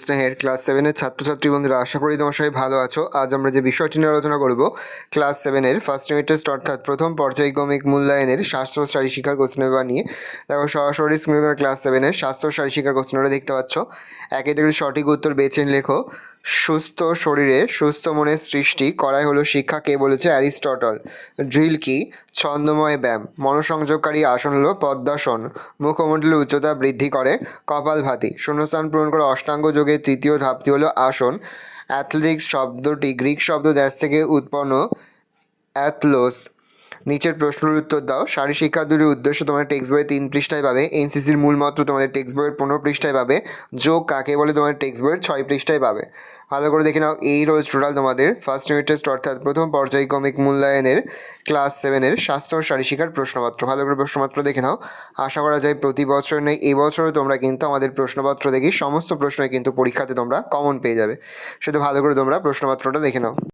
স্নেহের ক্লাস 7-এর ছাত্রছাত্রী বন্ধুরা, আশা করি তোমার সবাই ভালো আছো। আজ আমরা যে বিষয়টি নিয়ে আলোচনা করব, ক্লাস 7-এর ফার্স্ট ইউনিট টেস্ট অর্থাৎ প্রথম পর্যায়ক্রমিক মূল্যায়নের স্বাস্থ্য ও শারীরশিক্ষার কোশ্চেন পেপার নিয়ে। দেখো, সরাসরি স্ক্রিনে তোমরা ক্লাস 7-এর স্বাস্থ্য ও শারীরশিক্ষার কোশ্চেনটা দেখতে পাচ্ছ। একে থেকে সঠিক উত্তর বেছে লেখো। সুস্থ শরীরে সুস্থ মনের সৃষ্টি করাই হলো শিক্ষা, কে বলেছে? অ্যারিস্টটল। ড্রিল কি? ছন্দময় ব্যায়াম। মনোসংযোগকারী আসন হলো পদ্মাসন। মুখমণ্ডলের উচ্চতা বৃদ্ধি করে কপালভাতি। শূন্যস্থান পূরণ করে অষ্টাঙ্গ যোগের তৃতীয় ধাপটি হলো আসন। অ্যাথলেটিক্স শব্দটি গ্রিক শব্দ ড্যাশ থেকে উৎপন্ন, অ্যাথলোস। নিচের প্রশ্নের উত্তর দাও। শারীরশিক্ষা দুটির উদ্দেশ্য তোমাদের টেক্সট বইয়ের 3 পৃষ্ঠায় পাবে। এনসিসির মূলমন্ত্র তোমাদের টেক্সট বইয়ের 15 পৃষ্ঠায় পাবে। যোগ কাকে বলে তোমাদের টেক্সট বইয়ের 6 পৃষ্ঠায় পাবে। ভালো করে দেখে নাও। এই রোজ টোটাল তোমাদের ফার্স্ট ইউনিট টেস্ট অর্থাৎ প্রথম পর্যায়ক্রমিক মূল্যায়নের ক্লাস 7-এর স্বাস্থ্য ও শারীরশিক্ষার প্রশ্নপত্র। ভালো করে প্রশ্নপত্র দেখে নাও। আশা করা যায় প্রতি বছর নেই, এবছরও তোমরা কিন্তু আমাদের প্রশ্নপত্র দেখি সমস্ত প্রশ্নই কিন্তু পরীক্ষাতে তোমরা কমন পেয়ে যাবে। শুধু ভালো করে তোমরা প্রশ্নপত্রটা দেখে নাও।